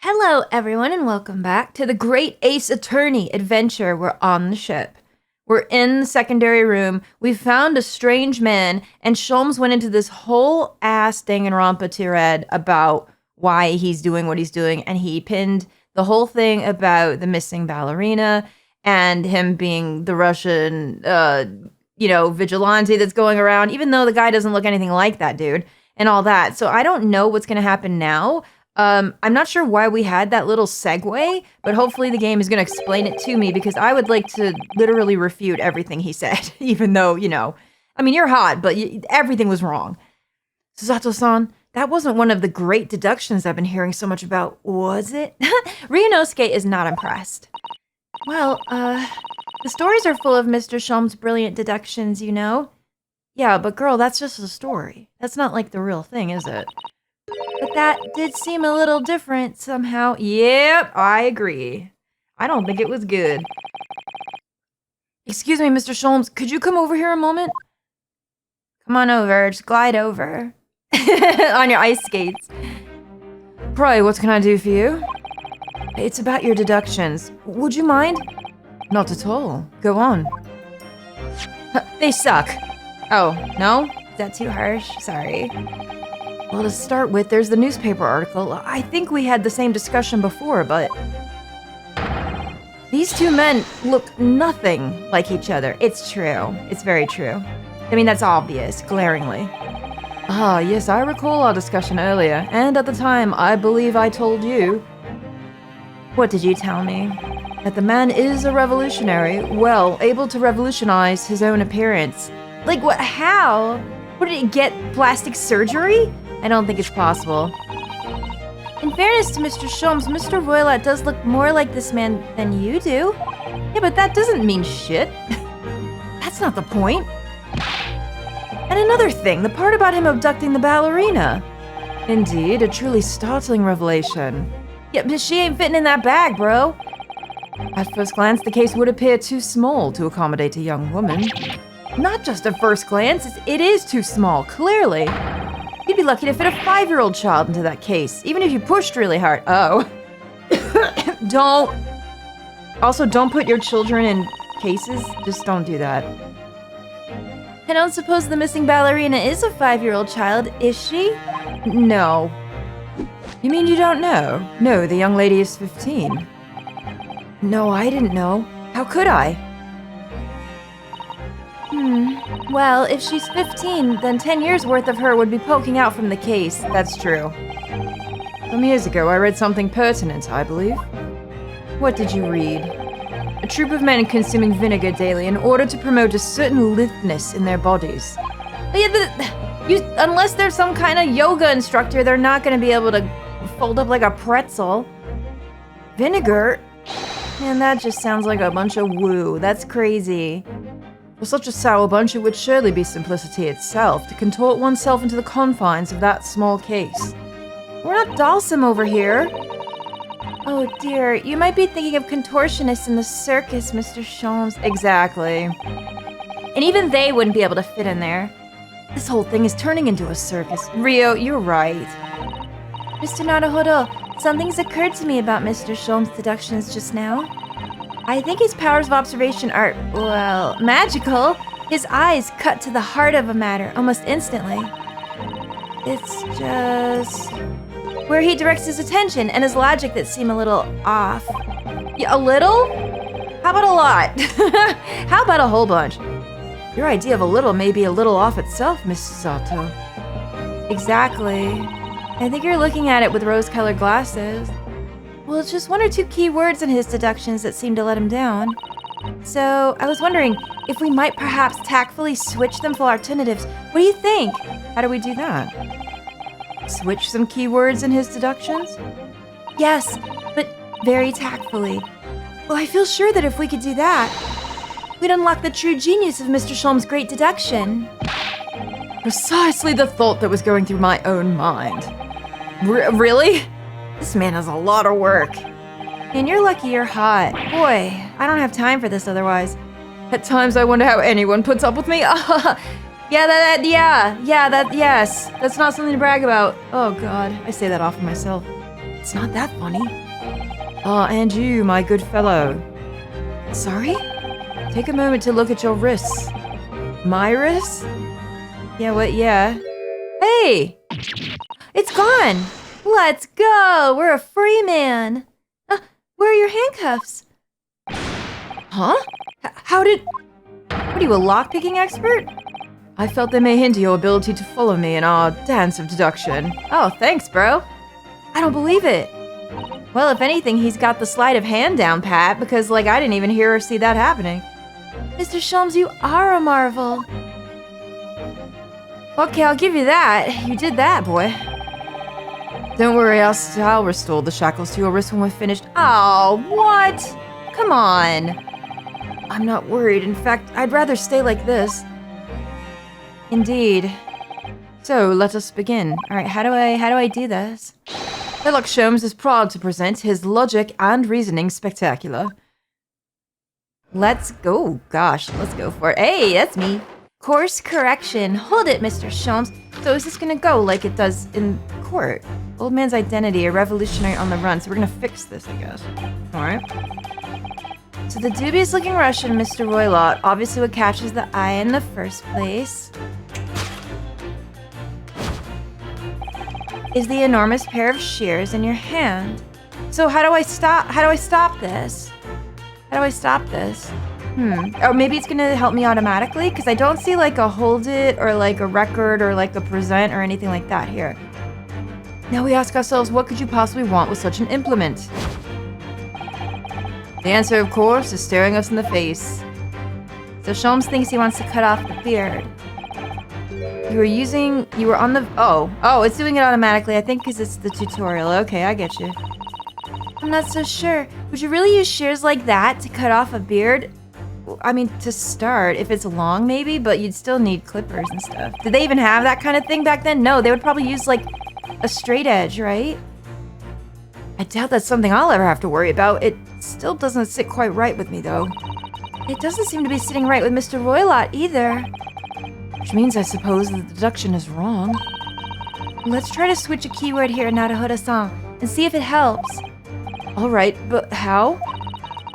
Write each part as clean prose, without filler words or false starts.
Hello, everyone, and welcome back to the Great Ace Attorney adventure. We're on the ship. We're in the secondary room. We found a strange man, and Sholmes went into this whole ass danganronpa tirade about why he's doing what he's doing, and he pinned the whole thing about the missing ballerina and him being the Russian, vigilante that's going around, even though the guy doesn't look anything like that dude, and all that. So I don't know what's going to happen now. I'm not sure why we had that little segue, but hopefully the game is going to explain it to me because I would like to literally refute everything he said, even though, you're hot, but everything was wrong. Susato-san, that wasn't one of the great deductions I've been hearing so much about, was it? Ryunosuke is not impressed. Well, the stories are full of Mr. Sholmes' brilliant deductions, you know? Yeah, but girl, that's just a story. That's not like the real thing, is it? But that did seem a little different somehow. Yep, I agree. I don't think it was good. Excuse me, Mr. Sholmes, could you come over here a moment? Come on over, just glide over. On your ice skates. Pray, what can I do for you? It's about your deductions. Would you mind? Not at all. Go on. They suck. Oh, no? Is that too harsh? Sorry. Well, to start with, there's the newspaper article. I think we had the same discussion before, but these two men look nothing like each other. It's true. It's very true. I mean, that's obvious, glaringly. Ah, yes, I recall our discussion earlier, and at the time, I believe I told you. What did you tell me? That the man is a revolutionary, well, able to revolutionize his own appearance. Like, what? How? What, did he get plastic surgery? I don't think it's possible. In fairness to Mr. Sholmes, Mr. Roylat does look more like this man than you do. Yeah, but that doesn't mean shit. That's not the point. And another thing, the part about him abducting the ballerina. Indeed, a truly startling revelation. Yeah, but she ain't fitting in that bag, bro. At first glance, the case would appear too small to accommodate a young woman. Not just at first glance, it is too small, clearly. You'd be lucky to fit a 5-year-old child into that case, even if you pushed really hard. Oh. Don't. Also, don't put your children in cases. Just don't do that. I don't suppose the missing ballerina is a 5-year-old child, is she? No. You mean you don't know? No, the young lady is 15. No, I didn't know. How could I? Well, if she's 15, then 10 years worth of her would be poking out from the case. That's true. Some years ago, I read something pertinent, I believe. What did you read? A troop of men consuming vinegar daily in order to promote a certain litheness in their bodies. But yeah, unless there's some kind of yoga instructor, they're not going to be able to fold up like a pretzel. Vinegar? Man, that just sounds like a bunch of woo. That's crazy. For such a sour bunch, it would surely be simplicity itself to contort oneself into the confines of that small case. We're not Dalsum over here. Oh dear, you might be thinking of contortionists in the circus, Mr. Sholmes. Exactly. And even they wouldn't be able to fit in there. This whole thing is turning into a circus. Rio, you're right. Mr. Naruhodo, something's occurred to me about Mr. Sholmes' deductions just now. I think his powers of observation are, well, magical. His eyes cut to the heart of a matter almost instantly. It's just where he directs his attention and his logic that seem a little off. Yeah, a little? How about a lot? How about a whole bunch? Your idea of a little may be a little off itself, Miss Sato. Exactly. I think you're looking at it with rose-colored glasses. Well, it's just one or two key words in his deductions that seem to let him down. So, I was wondering if we might perhaps tactfully switch them for alternatives. What do you think? How do we do that? Switch some keywords in his deductions? Yes, but very tactfully. Well, I feel sure that if we could do that, we'd unlock the true genius of Mr. Sholmes' great deduction. Precisely the thought that was going through my own mind. Really? This man has a lot of work. And you're lucky you're hot. Boy, I don't have time for this otherwise. At times I wonder how anyone puts up with me. Yes. That's not something to brag about. Oh god, I say that often myself. It's not that funny. Ah, and you, my good fellow. Sorry? Take a moment to look at your wrists. My wrists? Yeah, what? Yeah. Hey! It's gone! Let's go! We're a free man! Where are your handcuffs? Huh? How did... What are you, a lockpicking expert? I felt they may hinder your ability to follow me in our dance of deduction. Oh, thanks, bro. I don't believe it. Well, if anything, he's got the sleight of hand down pat, because, like, I didn't even hear or see that happening. Mr. Sholmes, you are a marvel. Okay, I'll give you that. You did that, boy. Don't worry, I'll restore the shackles to your wrist when we're finished. Oh, what? Come on. I'm not worried. In fact, I'd rather stay like this. Indeed. So, let us begin. Alright, how do I do this? Sherlock Sholmes is proud to present his logic and reasoning spectacular. Let's go. Gosh, let's go for it. Hey, that's me. Course correction. Hold it, Mr. Sholmes. So is this gonna go like it does in court? Old man's identity, a revolutionary on the run. So we're gonna fix this, I guess. Alright. So the dubious-looking Russian, Mr. Roylott, obviously what catches the eye in the first place is the enormous pair of shears in your hand. So how do I stop this? How do I stop this? Oh, maybe it's gonna help me automatically, because I don't see like a hold it or like a record or like a present or anything like that here. Now we ask ourselves, what could you possibly want with such an implement? The answer, of course, is staring us in the face. So Sholmes thinks he wants to cut off the beard. You were on the... Oh, it's doing it automatically. I think because it's the tutorial. Okay, I get you. I'm not so sure. Would you really use shears like that to cut off a beard? I mean, to start, if it's long maybe, but you'd still need clippers and stuff. Did they even have that kind of thing back then? No, they would probably use like a straight edge, right? I doubt that's something I'll ever have to worry about. It still doesn't sit quite right with me though. It doesn't seem to be sitting right with Mr. Roylott either. Which means I suppose the deduction is wrong. Let's try to switch a keyword here in Naruhodo-san and see if it helps. Alright, but how?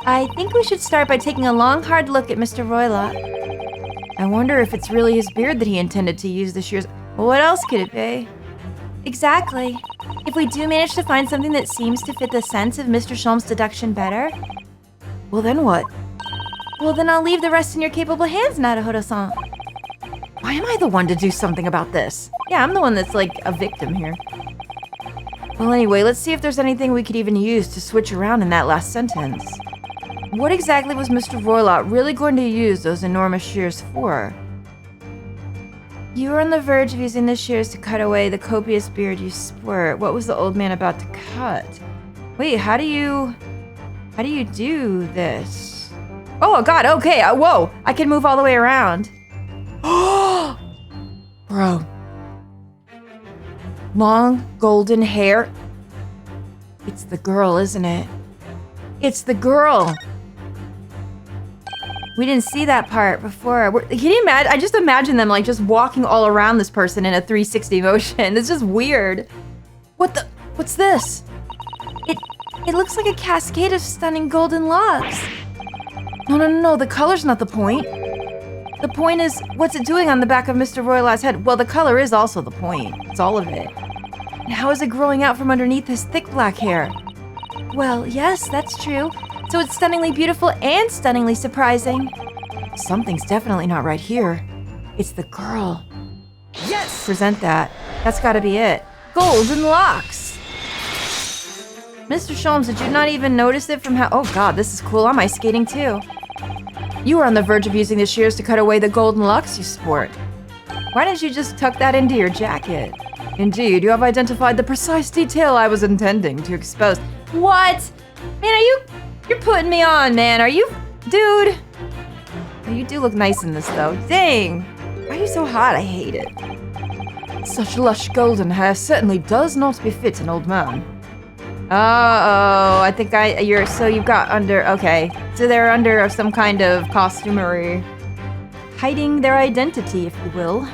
I think we should start by taking a long, hard look at Mr. Roylott. I wonder if it's really his beard that he intended to use the shears. Well, what else could it be? Exactly. If we do manage to find something that seems to fit the sense of Mr. Sholmes' deduction better, well then what? Well then I'll leave the rest in your capable hands, Naruhodo-san. Why am I the one to do something about this? Yeah, I'm the one that's like a victim here. Well anyway, let's see if there's anything we could even use to switch around in that last sentence. What exactly was Mr. Roylott really going to use those enormous shears for? You were on the verge of using the shears to cut away the copious beard you sport. What was the old man about to cut? Wait, how do you do this? Oh god, okay, whoa! I can move all the way around. Oh, bro. Long golden hair. It's the girl, isn't it? It's the girl. We didn't see that part before. Can you imagine? I just imagine them like just walking all around this person in a 360 motion. It's just weird. What's this? It looks like a cascade of stunning golden locks. No, the color's not the point. The point is, what's it doing on the back of Mr. Roylott's head? Well, the color is also the point. It's all of it. And how is it growing out from underneath his thick black hair? Well, yes, that's true. So it's stunningly beautiful and stunningly surprising. Something's definitely not right here. It's the girl. Yes! Present that. That's gotta be it. Golden locks! Mr. Sholmes, did you not even notice it from how— Oh god, this is cool. I'm ice skating too. You were on the verge of using the shears to cut away the golden locks you sport. Why didn't you just tuck that into your jacket? Indeed, you have identified the precise detail I was intending to expose. What? Man, you're putting me on, man. Are you? Dude. Oh, you do look nice in this, though. Dang. Why are you so hot? I hate it. Such lush golden hair certainly does not befit an old man. Uh-oh, I think you've got under, okay. So they're under some kind of costumery. Hiding their identity, if you will.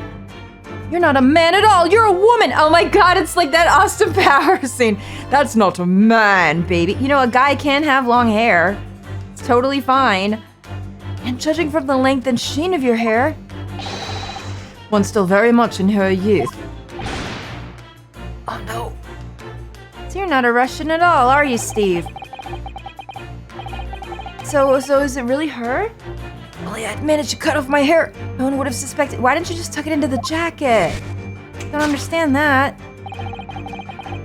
You're not a man at all. You're a woman. Oh my God, it's like that Austin Powers scene. That's not a man, baby. You know, a guy can have long hair. It's totally fine. And judging from the length and sheen of your hair, one's still very much in her youth. Oh no. So you're not a Russian at all, are you, Steve? So is it really her? Well, I had managed to cut off my hair. No one would have suspected. Why didn't you just tuck it into the jacket? Don't understand that.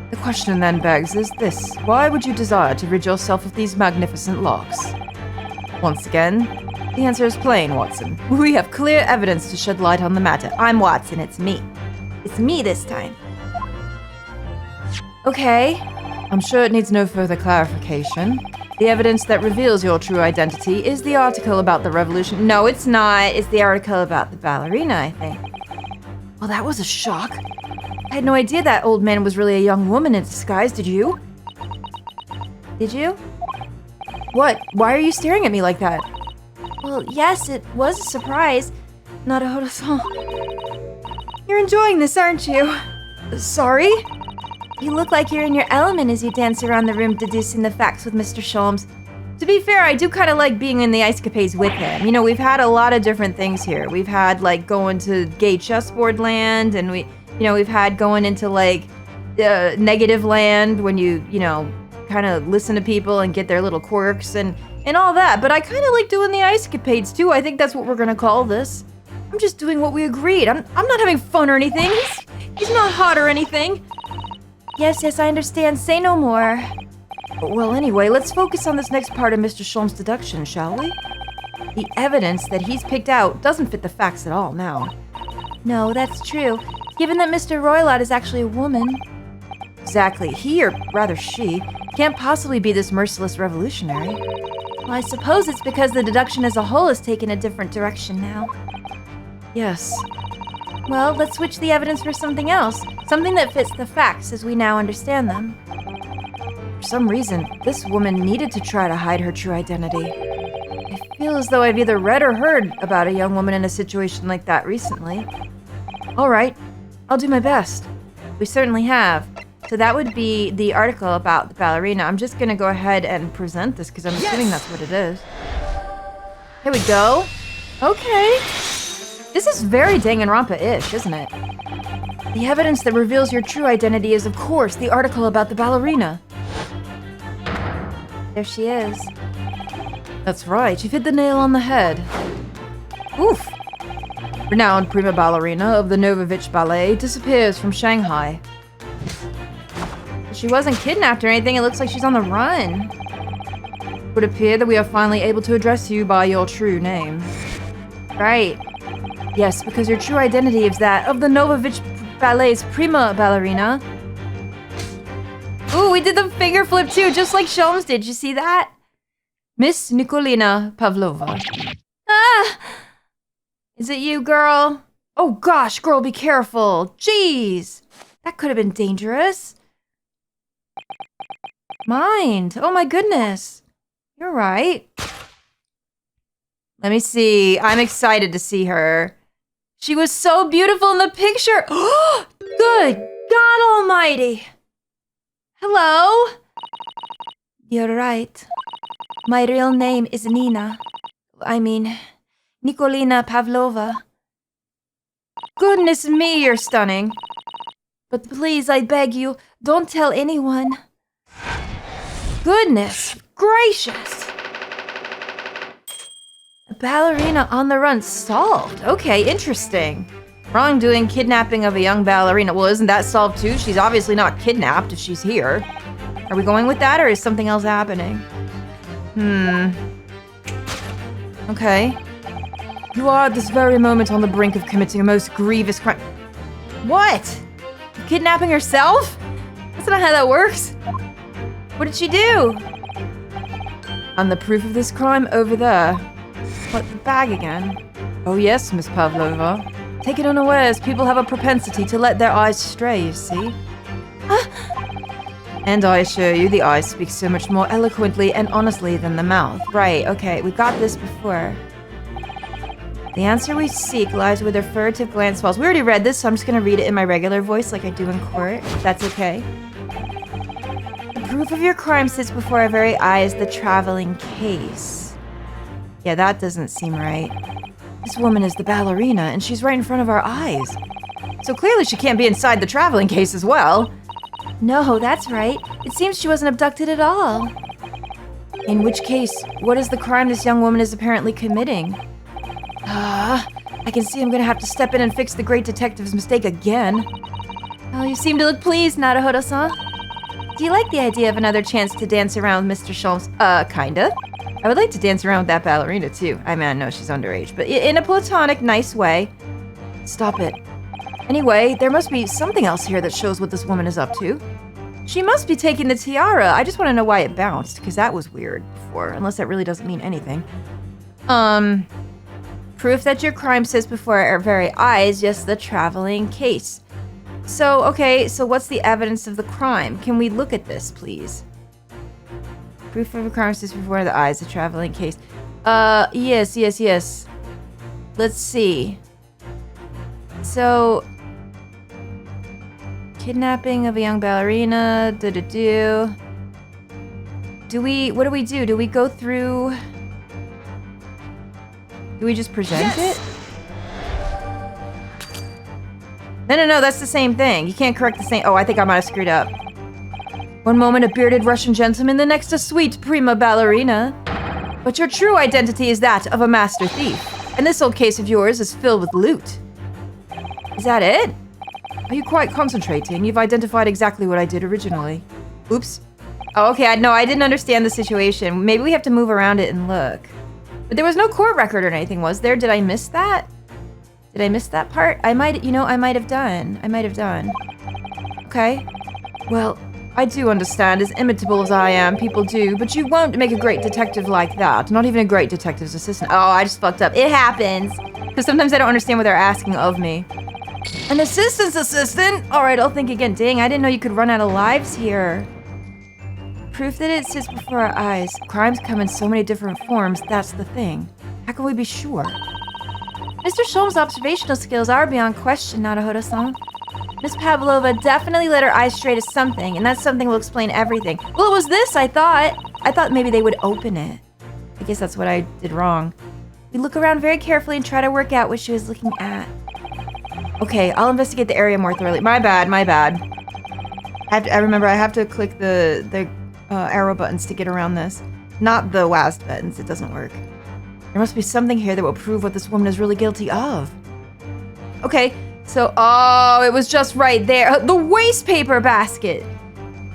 The question then begs is this. Why would you desire to rid yourself of these magnificent locks? Once again, the answer is plain, Watson. We have clear evidence to shed light on the matter. I'm Watson, it's me. It's me this time. Okay. I'm sure it needs no further clarification. The evidence that reveals your true identity is the article about the revolution. No, it's not. It's the article about the ballerina, I think. Well, that was a shock. I had no idea that old man was really a young woman in disguise, did you? Did you? What? Why are you staring at me like that? Well, yes, it was a surprise. Not a hotel. You're enjoying this, aren't you? Sorry? You look like you're in your element as you dance around the room deducing the facts with Mr. Sholmes. To be fair, I do kind of like being in the ice capades with him. You know, we've had a lot of different things here. We've had, like, going to gay chessboard land, and we've had going into, like, negative land when you kind of listen to people and get their little quirks and all that. But I kind of like doing the ice capades, too. I think that's what we're gonna call this. I'm just doing what we agreed. I'm not having fun or anything. He's not hot or anything. Yes, I understand. Say no more. Well, anyway, let's focus on this next part of Mr. Sholmes' deduction, shall we? The evidence that he's picked out doesn't fit the facts at all now. No, that's true. Given that Mr. Roylott is actually a woman. Exactly. He, or rather she, can't possibly be this merciless revolutionary. Well, I suppose it's because the deduction as a whole has taken a different direction now. Yes. Well, let's switch the evidence for something else. Something that fits the facts as we now understand them. For some reason, this woman needed to try to hide her true identity. I feel as though I've either read or heard about a young woman in a situation like that recently. All right, I'll do my best. We certainly have. So that would be the article about the ballerina. I'm just gonna go ahead and present this because I'm assuming that's what it is. Here we go. Okay. This is very Danganronpa-ish, isn't it? The evidence that reveals your true identity is, of course, the article about the ballerina. There she is. That's right, you've hit the nail on the head. Oof. Renowned prima ballerina of the Novovich Ballet disappears from Shanghai. She wasn't kidnapped or anything, it looks like she's on the run. It would appear that we are finally able to address you by your true name. Right. Yes, because your true identity is that of the Novovich Ballet's prima ballerina. Ooh, we did the finger flip too, just like Sholmes did. You see that? Miss Nikolina Pavlova. Ah! Is it you, girl? Oh gosh, girl, be careful. Jeez! That could have been dangerous. Mind. Oh my goodness. You're right. Let me see. I'm excited to see her. She was so beautiful in the picture. Good God Almighty. Hello? You're right. My real name is Nikolina Pavlova. Goodness me, you're stunning. But please, I beg you, don't tell anyone. Goodness gracious. A ballerina on the run solved. Okay, interesting. Wrongdoing, kidnapping of a young ballerina. Well, isn't that solved too? She's obviously not kidnapped if she's here. Are we going with that, or is something else happening? Okay. You are at this very moment on the brink of committing a most grievous crime. What? Kidnapping herself? That's not how that works. What did she do? And the proof of this crime over there. What, the bag again? Oh yes, Miss Pavlova. Taken unawares, people have a propensity to let their eyes stray, you see. And I assure you, the eyes speak so much more eloquently and honestly than the mouth. Right, okay, we got this before. The answer we seek lies where the furtive glance falls. We already read this, so I'm just going to read it in my regular voice like I do in court, if that's okay. The proof of your crime sits before our very eyes, the traveling case. Yeah, that doesn't seem right. This woman is the ballerina, and she's right in front of our eyes. So clearly she can't be inside the traveling case as well. No, that's right. It seems she wasn't abducted at all. In which case, what is the crime this young woman is apparently committing? I can see I'm gonna have to step in and fix the great detective's mistake again. Oh, you seem to look pleased, Naruhodo-san. Do you like the idea of another chance to dance around with Mr. Sholmes? Kinda. I would like to dance around with that ballerina, too. I mean, I know she's underage, but in a platonic, nice way. Stop it. Anyway, there must be something else here that shows what this woman is up to. She must be taking the tiara. I just want to know why it bounced, because that was weird before, unless that really doesn't mean anything. Proof that your crime sits before our very eyes, yes, the traveling case. So, okay, so what's the evidence of the crime? Can we look at this, please? Proof of a crime sits before the eyes, the traveling case. Yes. Let's see. So, kidnapping of a young ballerina, what do we do? Do we go through... Do we just present it? No, that's the same thing. You can't correct the same... Oh, I think I might have screwed up. One moment a bearded Russian gentleman, the next a sweet prima ballerina. But your true identity is that of a master thief. And this old case of yours is filled with loot. Is that it? Are you quite concentrating? You've identified exactly what I did originally. Oops. Oh, okay, I didn't understand the situation. Maybe we have to move around it and look. But there was no court record or anything, was there? Did I miss that? Did I miss that part? I might have done. Okay. Well, I do understand, as imitable as I am, people do, but you won't make a great detective like that. Not even a great detective's assistant. Oh, I just fucked up. It happens. Because sometimes I don't understand what they're asking of me. An assistant's assistant? Alright, I'll think again. Dang, I didn't know you could run out of lives here. Proof that it sits before our eyes. Crimes come in so many different forms, that's the thing. How can we be sure? Mr. Sholmes' observational skills are beyond question, Naruhodo-san. Miss Pavlova definitely let her eyes stray to something, and that something will explain everything. Well, it was this, I thought. I thought maybe they would open it. I guess that's what I did wrong. We look around very carefully and try to work out what she was looking at. Okay, I'll investigate the area more thoroughly. My bad. I remember I have to click the arrow buttons to get around this. Not the WASD buttons, it doesn't work. There must be something here that will prove what this woman is really guilty of. Okay, so, oh, it was just right there. The waste paper basket.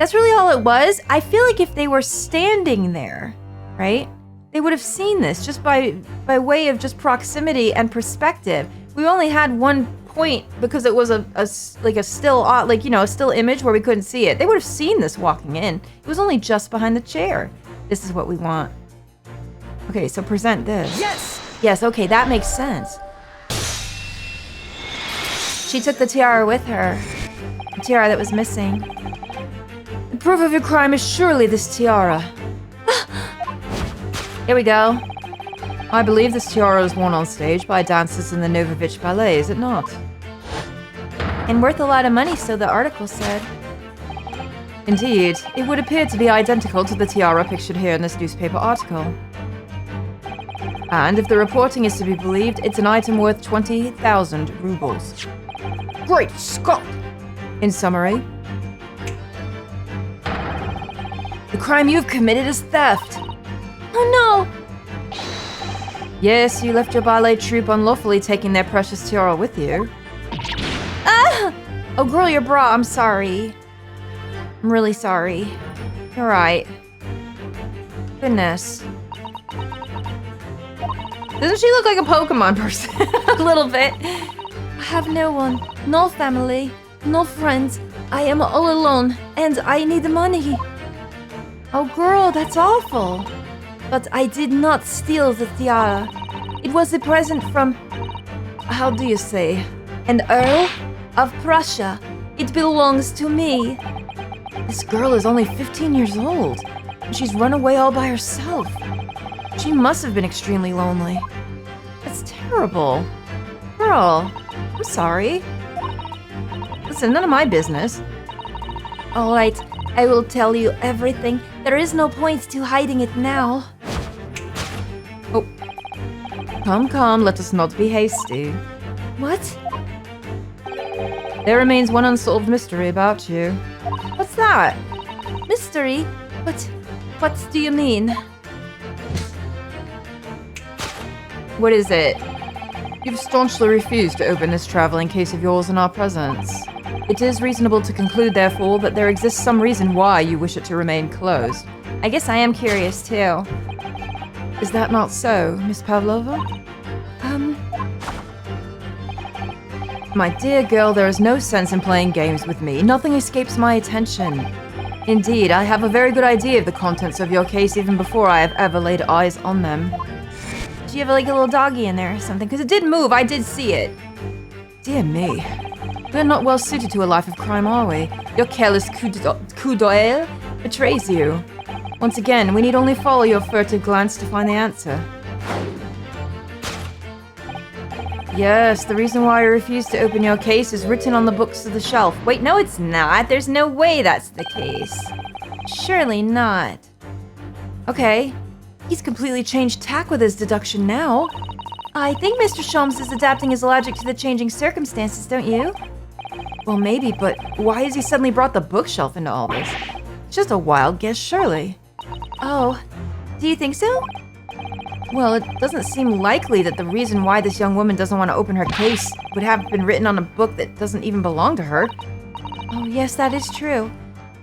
That's really all it was. I feel like if they were standing there, right, they would have seen this just by way of just proximity and perspective. We only had one point because it was a still image where we couldn't see it. They would have seen this walking in. It was only just behind the chair. This is what we want. Okay, so present this. Yes, okay, that makes sense. She took the tiara with her. The tiara that was missing. The proof of your crime is surely this tiara. Here we go. I believe this tiara is worn on stage by dancers in the Novovich Ballet, is it not? And worth a lot of money, so the article said. Indeed, it would appear to be identical to the tiara pictured here in this newspaper article. And if the reporting is to be believed, it's an item worth 20,000 rubles. Great Scott! In summary, the crime you've committed is theft. Oh no! Yes, you left your ballet troupe unlawfully, taking their precious tiara with you. Ah! Oh girl, your bra, I'm sorry. I'm really sorry. You're right. Goodness. Doesn't she look like a Pokemon person? A little bit. I have no one, no family, no friends. I am all alone, and I need money. Oh girl, that's awful. But I did not steal the tiara. It was a present from, how do you say, an Earl of Prussia. It belongs to me. This girl is only 15 years old, and she's run away all by herself. She must have been extremely lonely. That's terrible. terrible. Girl, I'm sorry. Listen, none of my business. Alright, I will tell you everything. There is no point to hiding it now. Oh. Come, let us not be hasty. What? There remains one unsolved mystery about you. What's that? Mystery? What do you mean? What is it? You've staunchly refused to open this traveling case of yours in our presence. It is reasonable to conclude, therefore, that there exists some reason why you wish it to remain closed. I guess I am curious, too. Is that not so, Miss Pavlova? My dear girl, there is no sense in playing games with me. Nothing escapes my attention. Indeed, I have a very good idea of the contents of your case even before I have ever laid eyes on them. Do you have like a little doggy in there or something? Because it did move, I did see it. Dear me. We're not well suited to a life of crime, are we? Your careless coup d'oeil betrays you. Once again, we need only follow your furtive glance to find the answer. Yes, the reason why I refuse to open your case is written on the books of the shelf. Wait, no it's not. There's no way that's the case. Surely not. Okay. He's completely changed tack with his deduction now. I think Mr. Sholmes is adapting his logic to the changing circumstances, don't you? Well, maybe, but why has he suddenly brought the bookshelf into all this? It's just a wild guess, surely. Oh, do you think so? Well, it doesn't seem likely that the reason why this young woman doesn't want to open her case would have been written on a book that doesn't even belong to her. Oh, yes, that is true.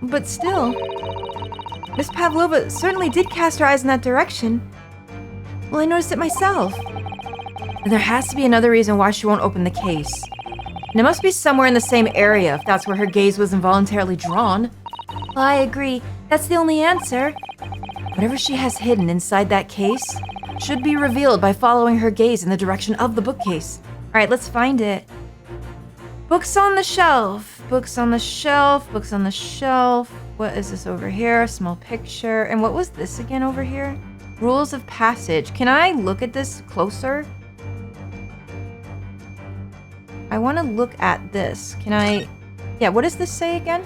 But still, Miss Pavlova certainly did cast her eyes in that direction. Well, I noticed it myself. And there has to be another reason why she won't open the case. And it must be somewhere in the same area if that's where her gaze was involuntarily drawn. Well, I agree. That's the only answer. Whatever she has hidden inside that case should be revealed by following her gaze in the direction of the bookcase. All right, let's find it. Books on the shelf. Books on the shelf. Books on the shelf. What is this over here? A small picture. And what was this again over here? Rules of passage. Can I look at this closer? I want to look at this. Can I... Yeah, what does this say again?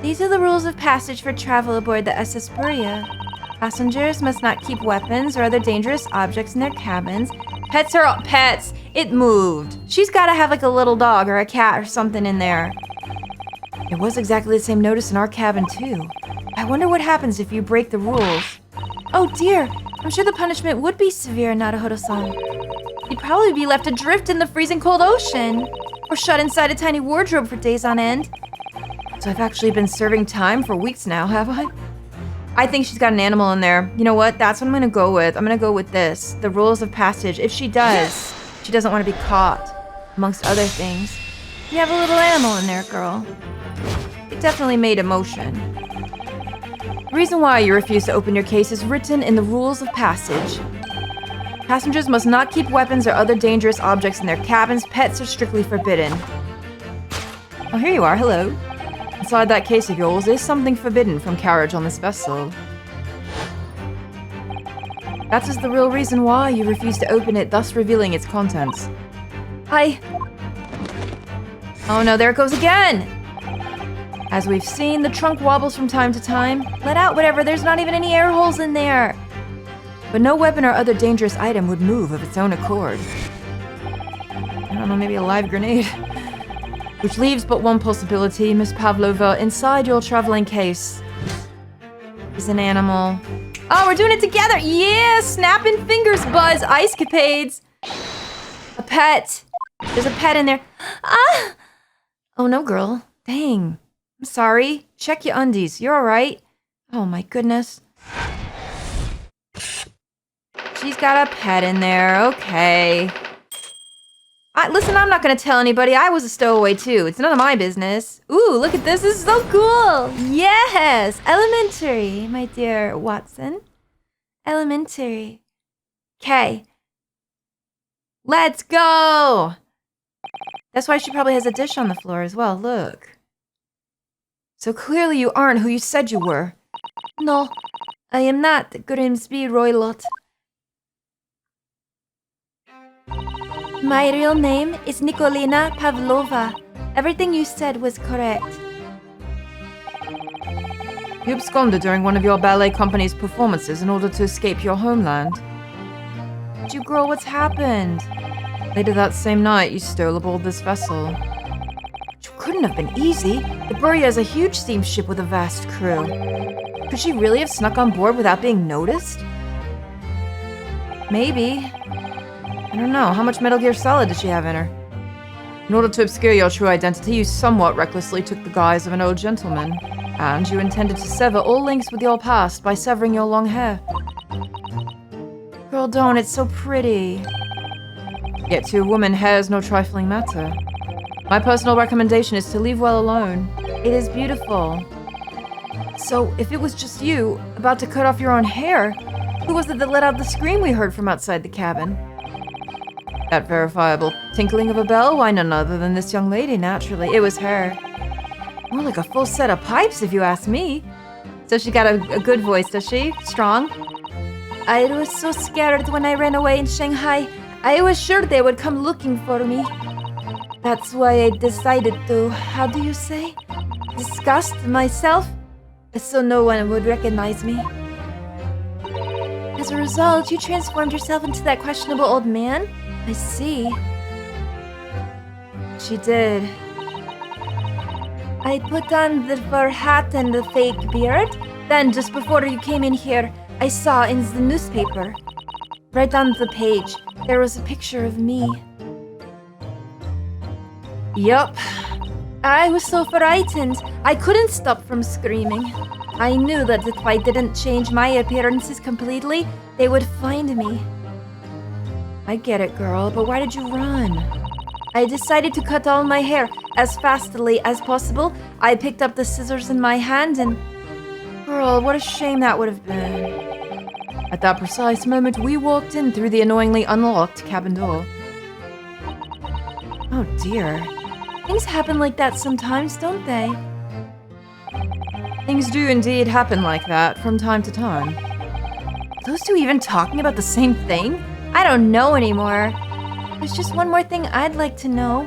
These are the rules of passage for travel aboard the SS Berea. Passengers must not keep weapons or other dangerous objects in their cabins. Pets are all pets. It moved. She's got to have like a little dog or a cat or something in there. It was exactly the same notice in our cabin too. I wonder what happens if you break the rules. Oh dear, I'm sure the punishment would be severe, Naruhodo-san. You'd probably be left adrift in the freezing cold ocean. Or shut inside a tiny wardrobe for days on end. So I've actually been serving time for weeks now, have I? I think she's got an animal in there. You know what? That's what I'm gonna go with. I'm gonna go with this. The rules of passage. If she does, she doesn't want to be caught, amongst other things. You have a little animal in there, girl. It definitely made a motion. The reason why you refuse to open your case is written in the rules of passage. Passengers must not keep weapons or other dangerous objects in their cabins. Pets are strictly forbidden. Oh, here you are. Hello. Inside that case of yours is something forbidden from carriage on this vessel. That is the real reason why you refuse to open it, thus revealing its contents. Oh no, there it goes again! As we've seen, the trunk wobbles from time to time. Let out whatever, there's not even any air holes in there. But no weapon or other dangerous item would move of its own accord. I don't know, maybe a live grenade. Which leaves but one possibility, Miss Pavlova. Inside your traveling case is an animal. Oh, we're doing it together! Yeah! Snapping fingers, Buzz! Ice-capades! A pet! There's a pet in there. Ah! Oh no, girl. Dang. I'm sorry. Check your undies. You're alright. Oh my goodness. She's got a pet in there. Okay. Listen, I'm not gonna tell anybody. I was a stowaway too. It's none of my business. Ooh, look at this. This is so cool. Yes! Elementary, my dear Watson. Elementary. Okay. Let's go! That's why she probably has a dish on the floor as well. Look. So clearly you aren't who you said you were. No, I am not Grimsby Roylott. My real name is Nikolina Pavlova. Everything you said was correct. You absconded during one of your ballet company's performances in order to escape your homeland. You girl, what's happened? Later that same night, you stole aboard this vessel. It couldn't have been easy. The Buria is a huge steamship with a vast crew. Could she really have snuck on board without being noticed? Maybe. I don't know. How much Metal Gear Solid did she have in her? In order to obscure your true identity, you somewhat recklessly took the guise of an old gentleman. And you intended to sever all links with your past by severing your long hair. Girl, don't. It's so pretty. Yet to a woman, hair is no trifling matter. My personal recommendation is to leave well alone. It is beautiful. So, if it was just you, about to cut off your own hair, who was it that let out the scream we heard from outside the cabin? That verifiable tinkling of a bell? Why, none other than this young lady, naturally. It was her. More like a full set of pipes, if you ask me. So she got a good voice, does she? Strong? I was so scared when I ran away in Shanghai. I was sure they would come looking for me. That's why I decided to, how do you say? Disgust myself, so no one would recognize me. As a result, you transformed yourself into that questionable old man? I see. She did. I put on the fur hat and the fake beard. Then, just before you came in here, I saw in the newspaper. Right on the page, there was a picture of me. Yup. I was so frightened, I couldn't stop from screaming. I knew that if I didn't change my appearances completely, they would find me. I get it, girl, but why did you run? I decided to cut all my hair as fastly as possible. I picked up the scissors in my hand and... Girl, what a shame that would have been. At that precise moment, we walked in through the annoyingly unlocked cabin door. Oh dear. Things happen like that sometimes, don't they? Things do indeed happen like that from time to time. Are those two even talking about the same thing? I don't know anymore. There's just one more thing I'd like to know.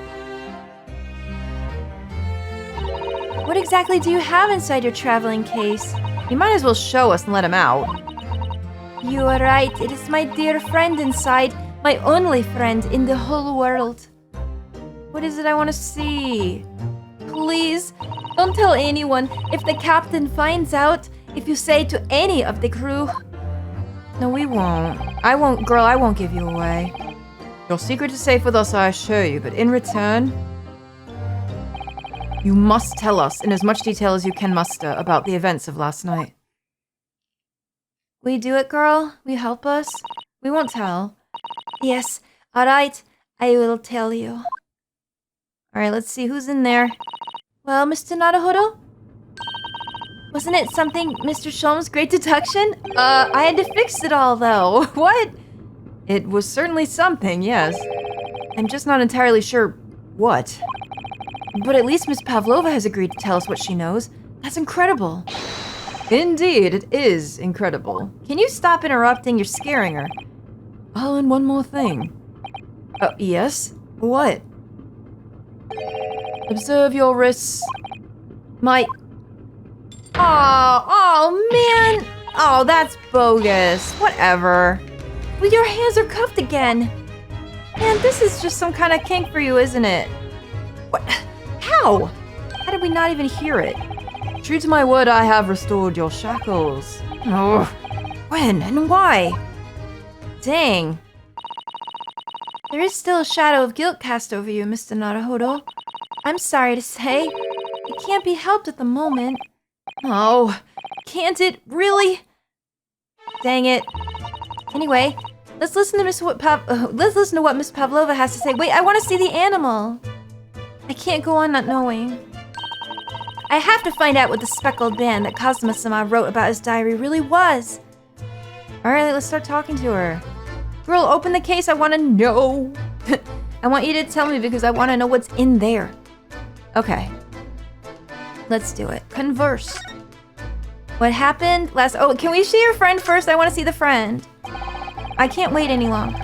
What exactly do you have inside your traveling case? You might as well show us and let him out. You are right. It is my dear friend inside. My only friend in the whole world. What is it I want to see? Please, don't tell anyone. If the captain finds out, if you say to any of the crew... No, we won't. I won't, girl, I won't give you away. Your secret is safe with us, I assure you, but in return... You must tell us in as much detail as you can muster about the events of last night. We do it, girl? We help us? We won't tell. Yes, alright, I will tell you. Alright, let's see who's in there. Well, Mr. Naruhodo? Wasn't it something Mr. Shulm's great deduction? I had to fix it all, though. What? It was certainly something, yes. I'm just not entirely sure what. But at least Miss Pavlova has agreed to tell us what she knows. That's incredible. Indeed, it is incredible. Can you stop interrupting? You're scaring her. Oh, and one more thing. Yes? What? Observe your wrists. My... Oh, man! Oh, that's bogus. Whatever. Well, your hands are cuffed again. Man, this is just some kind of kink for you, isn't it? What? How? How did we not even hear it? True to my word, I have restored your shackles. Oh, when and why? Dang. There is still a shadow of guilt cast over you, Mr. Naruhodo. I'm sorry to say. It can't be helped at the moment. Oh, can't it? Really? Dang it. Anyway, let's listen to what Miss Pavlova has to say. Wait, I want to see the animal. I can't go on not knowing. I have to find out what the speckled band that Kazuma-sama wrote about his diary really was. Alright, let's start talking to her. Girl, open the case, I want to know. I want you to tell me because I want to know what's in there. Okay. Let's do it. Converse. What happened last... Oh, can we see your friend first? I want to see the friend. I can't wait any longer.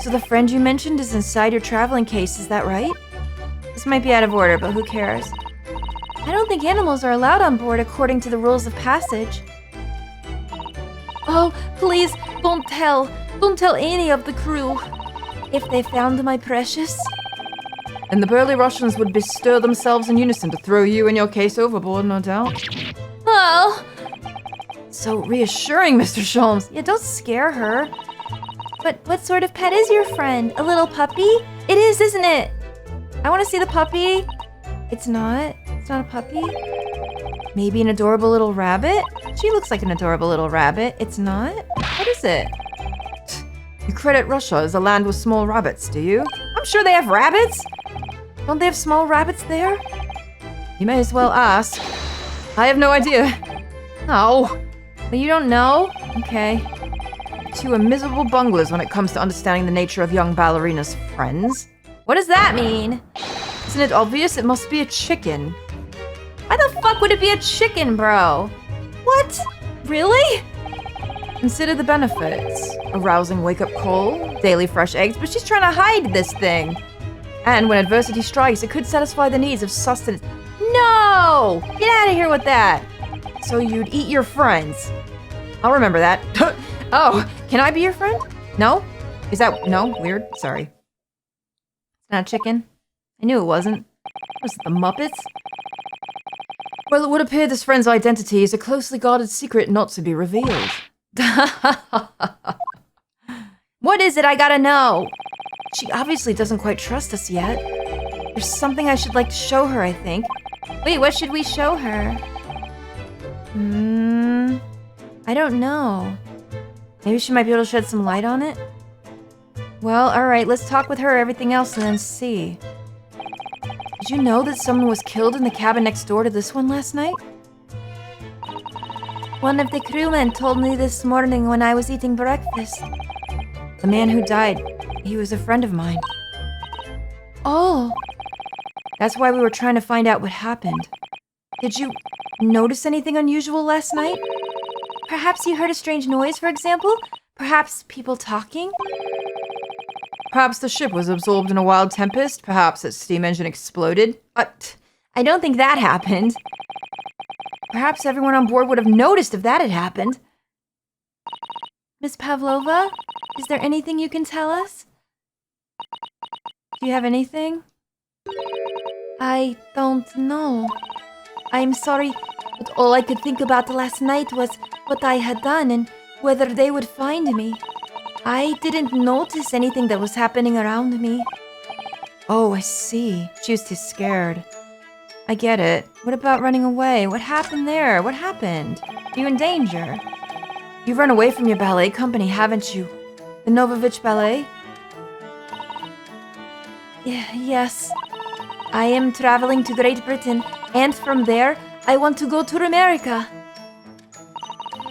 So the friend you mentioned is inside your traveling case, is that right? This might be out of order, but who cares? I don't think animals are allowed on board according to the rules of passage. Oh, please, don't tell. Don't tell any of the crew. If they found my precious... And the burly Russians would bestir themselves in unison to throw you and your case overboard, no doubt. Oh! So reassuring, Mr. Sholmes. Yeah, don't scare her. But what sort of pet is your friend? A little puppy? It is, isn't it? I want to see the puppy. It's not. It's not a puppy. Maybe an adorable little rabbit? She looks like an adorable little rabbit. It's not? What is it? You credit Russia as a land with small rabbits, do you? I'm sure they have rabbits! Don't they have small rabbits there? You may as well ask. I have no idea. Oh, but you don't know? Okay. Two are miserable bunglers when it comes to understanding the nature of young ballerina's friends. What does that mean? Isn't it obvious? It must be a chicken. Why the fuck would it be a chicken, bro? What? Really? Consider the benefits. A rousing wake-up call, daily fresh eggs, but she's trying to hide this thing. And when adversity strikes, it could satisfy the needs of sustenance. No! Get out of here with that! So you'd eat your friends. I'll remember that. Oh, can I be your friend? No? Is that... no? Weird? Sorry. It's not a chicken. I knew it wasn't. Was it the Muppets? Well, it would appear this friend's identity is a closely guarded secret not to be revealed. What is it? I gotta know. She obviously doesn't quite trust us yet. There's something I should like to show her, I think. Wait, what should we show her? I don't know. Maybe she might be able to shed some light on it? Well, alright, let's talk with her everything else and then see. Did you know that someone was killed in the cabin next door to this one last night? One of the crewmen told me this morning when I was eating breakfast. The man who died, he was a friend of mine. Oh. That's why we were trying to find out what happened. Did you notice anything unusual last night? Perhaps you heard a strange noise, for example? Perhaps people talking? Perhaps the ship was absorbed in a wild tempest? Perhaps its steam engine exploded? I don't think that happened. Perhaps everyone on board would have noticed if that had happened. Miss Pavlova, is there anything you can tell us? Do you have anything? I don't know. I'm sorry, but all I could think about last night was what I had done and whether they would find me. I didn't notice anything that was happening around me. Oh, I see. She was too scared. I get it. What about running away? What happened there? What happened? Are you in danger? You've run away from your ballet company, haven't you? The Novovich Ballet? Yes. I am traveling to Great Britain, and from there, I want to go to America.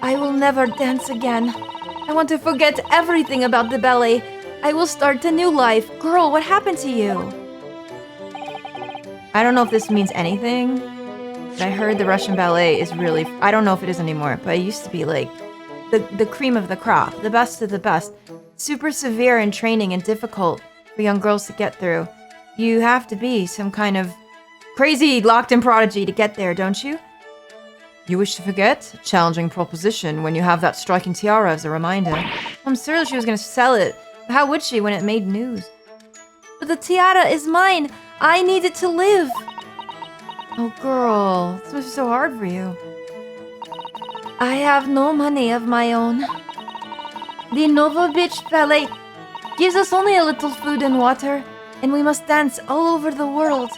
I will never dance again. I want to forget everything about the ballet. I will start a new life. Girl, what happened to you? I don't know if this means anything, but I heard the Russian ballet is really... I don't know if it is anymore, but it used to be like the cream of the crop, the best of the best. Super severe in training and difficult for young girls to get through. You have to be some kind of crazy locked-in prodigy to get there, don't you? You wish to forget? A challenging proposition when you have that striking tiara as a reminder. I'm certain she was going to sell it. But how would she when it made news? But the tiara is mine. I need it to live. Oh, girl. This must be so hard for you. I have no money of my own. The Novovich Ballet gives us only a little food and water, and we must dance all over the world.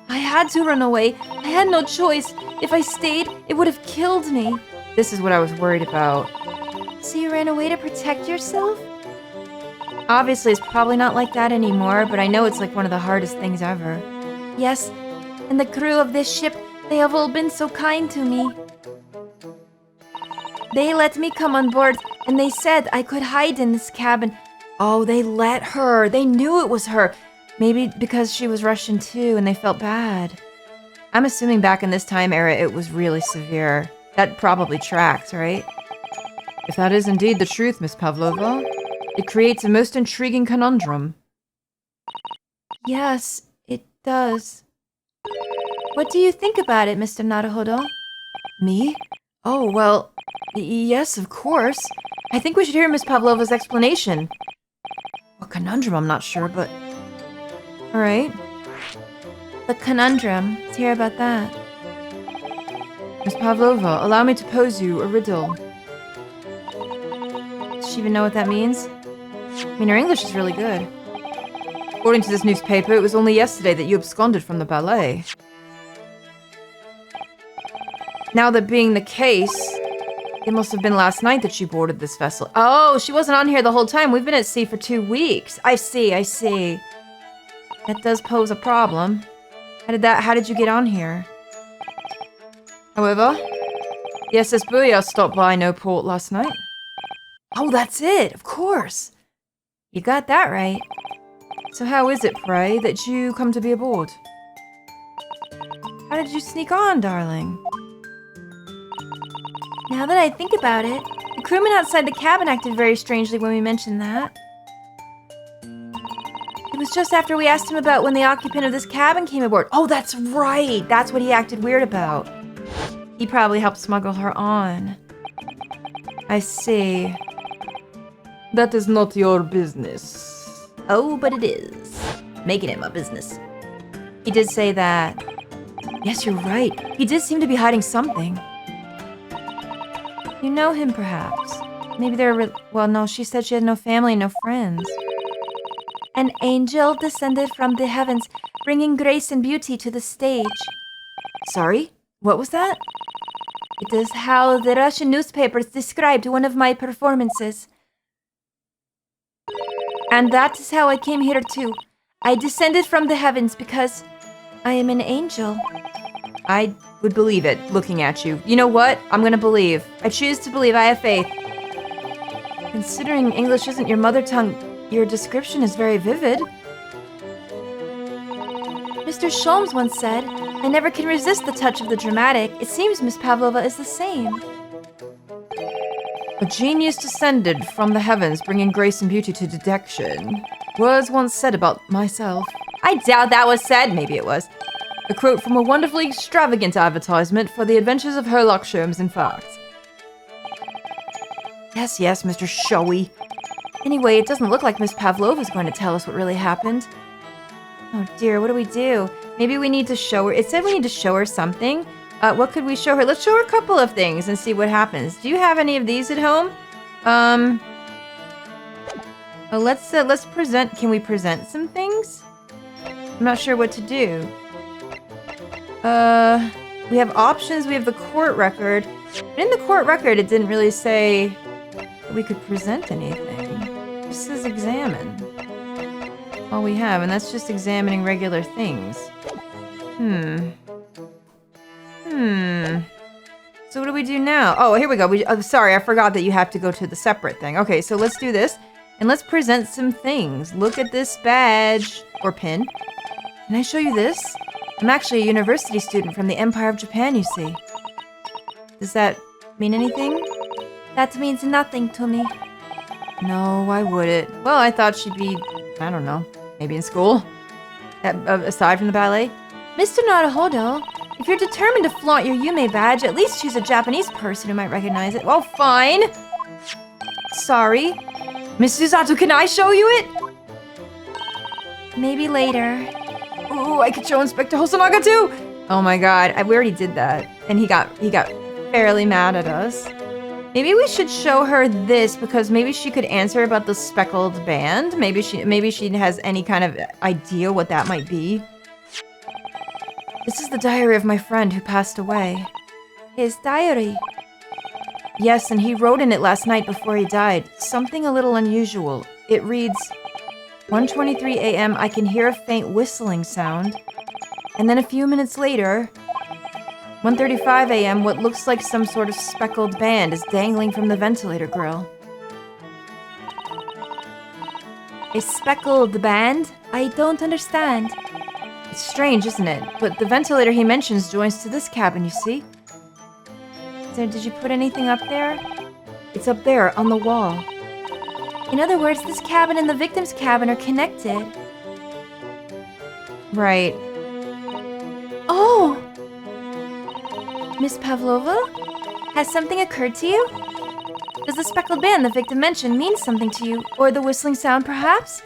I had to run away. I had no choice. If I stayed, it would have killed me. This is what I was worried about. So you ran away to protect yourself? Obviously, it's probably not like that anymore, but I know it's like one of the hardest things ever. Yes, and the crew of this ship, they have all been so kind to me. They let me come on board, and they said I could hide in this cabin. Oh, they let her. They knew it was her. Maybe because she was Russian too, and they felt bad. I'm assuming back in this time era, it was really severe. That probably tracks, right? If that is indeed the truth, Miss Pavlova, It creates a most intriguing conundrum. Yes, it does. What do you think about it, Mr. Naruhodo? Me? Oh, well, yes, of course. I think we should hear Miss Pavlova's explanation. What conundrum, I'm not sure, but... Alright. The conundrum. Let's hear about that. Miss Pavlova, allow me to pose you a riddle. Does she even know what that means? I mean, her English is really good. According to this newspaper, it was only yesterday that you absconded from the ballet. Now that being the case, it must have been last night that she boarded this vessel. Oh, she wasn't on here the whole time. We've been at sea for 2 weeks. I see. That does pose a problem. How did you get on here? However, the SS Booyah stopped by no port last night. Oh, that's it, of course. You got that right. So how is it, pray, that you come to be aboard? How did you sneak on, darling? Now that I think about it, the crewman outside the cabin acted very strangely when we mentioned that. It was just after we asked him about when the occupant of this cabin came aboard. Oh, that's right! That's what he acted weird about. He probably helped smuggle her on. I see. That is not your business. Oh, but it is. Making it my business. He did say that. Yes, you're right. He did seem to be hiding something. You know him, perhaps. Maybe they're well, no, she said she had no family and no friends. An angel descended from the heavens, bringing grace and beauty to the stage. Sorry? What was that? It is how the Russian newspapers described one of my performances. And that is how I came here too. I descended from the heavens because I am an angel. I would believe it, looking at you. You know what? I'm gonna believe. I choose to believe. I have faith. Considering English isn't your mother tongue, your description is very vivid. Mr. Sholmes once said, I never can resist the touch of the dramatic. It seems Miss Pavlova is the same. A genius descended from the heavens, bringing grace and beauty to Deduction. Words once said about myself. I doubt that was said. Maybe it was. A quote from a wonderfully extravagant advertisement for the adventures of Herlock Sholmes, in fact. Yes, Mr. Showy. Anyway, it doesn't look like Miss Pavlova's going to tell us what really happened. Oh dear, what do we do? Maybe we need to show her. It said we need to show her something. What could we show her? Let's show her a couple of things and see what happens. Do you have any of these at home? Let's present. Can we present some things? I'm not sure what to do. We have options. We have the court record. But in the court record, it didn't really say that we could present anything. It just says examine. All we have, and that's just examining regular things. So what do we do now? Oh, here we go. Sorry, I forgot that you have to go to the separate thing. Okay, so let's do this, and let's present some things. Look at this badge, or pin. Can I show you this? I'm actually a university student from the Empire of Japan, you see. Does that mean anything? That means nothing to me. No, why would it? Well, I thought she'd be, I don't know, maybe in school? Aside from the ballet? Mr. Naruhodo, if you're determined to flaunt your Yume badge, at least choose a Japanese person who might recognize it. Well, fine. Sorry. Miss Susato, can I show you it? Maybe later. Ooh, I could show Inspector Hosonaga too! Oh my god, we already did that. And he got fairly mad at us. Maybe we should show her this because maybe she could answer about the speckled band. Maybe she has any kind of idea what that might be. This is the diary of my friend who passed away. His diary? Yes, and he wrote in it last night before he died. Something a little unusual. It reads, 1:23 a.m. I can hear a faint whistling sound. And then a few minutes later, 1:35 a.m. what looks like some sort of speckled band is dangling from the ventilator grill. A speckled band? I don't understand. It's strange, isn't it? But the ventilator he mentions joins to this cabin, you see? Did you put anything up there? It's up there, on the wall. In other words, this cabin and the victim's cabin are connected. Right. Oh! Miss Pavlova? Has something occurred to you? Does the speckled band the victim mentioned mean something to you? Or the whistling sound, perhaps?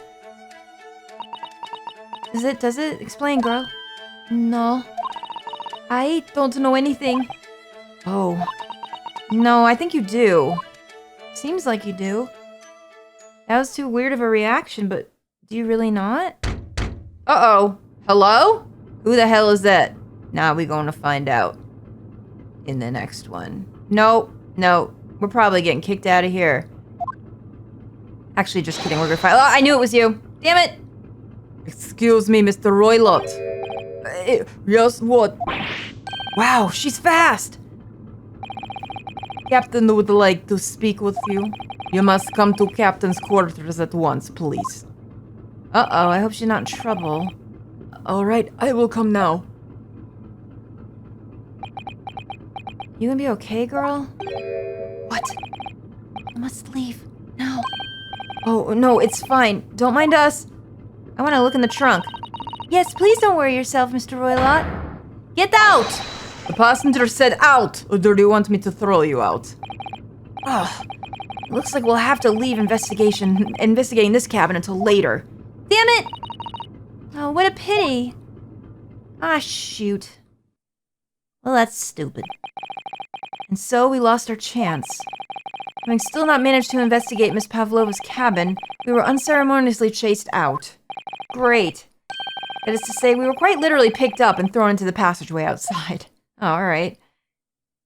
Does it? Explain, girl. No. I don't know anything. Oh. No, I think you do. Seems like you do. That was too weird of a reaction, but do you really not? Uh-oh. Hello? Who the hell is that? Now we gonna find out. In the next one. No. We're probably getting kicked out of here. Actually, just kidding. We're gonna find... Oh, I knew it was you. Damn it. Excuse me, Mr. Roylott. Yes, what? Wow, she's fast. Captain would like to speak with you. You must come to Captain's quarters at once, please. Uh-oh, I hope she's not in trouble. All right, I will come now. You gonna be okay, girl? What? I must leave. Now. Oh, no, it's fine. Don't mind us. I want to look in the trunk. Yes, please don't worry yourself, Mr. Roylott. Get out! The passenger said out, or do you want me to throw you out? Ugh. Looks like we'll have to leave investigating this cabin until later. Damn it! Oh, what a pity. Ah, shoot. Well, that's stupid. And so we lost our chance. Having still not managed to investigate Miss Pavlova's cabin, we were unceremoniously chased out. Great. That is to say, we were quite literally picked up and thrown into the passageway outside. Oh, all right.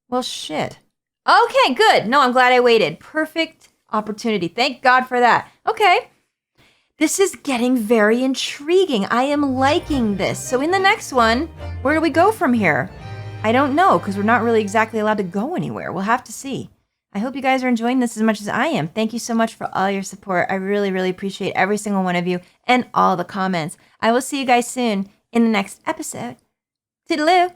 Well, shit. Okay, good. No, I'm glad I waited. Perfect opportunity. Thank God for that. Okay. This is getting very intriguing. I am liking this. So in the next one, where do we go from here? I don't know, because we're not really exactly allowed to go anywhere. We'll have to see. I hope you guys are enjoying this as much as I am. Thank you so much for all your support. I really, really appreciate every single one of you and all the comments. I will see you guys soon in the next episode. Toodaloo!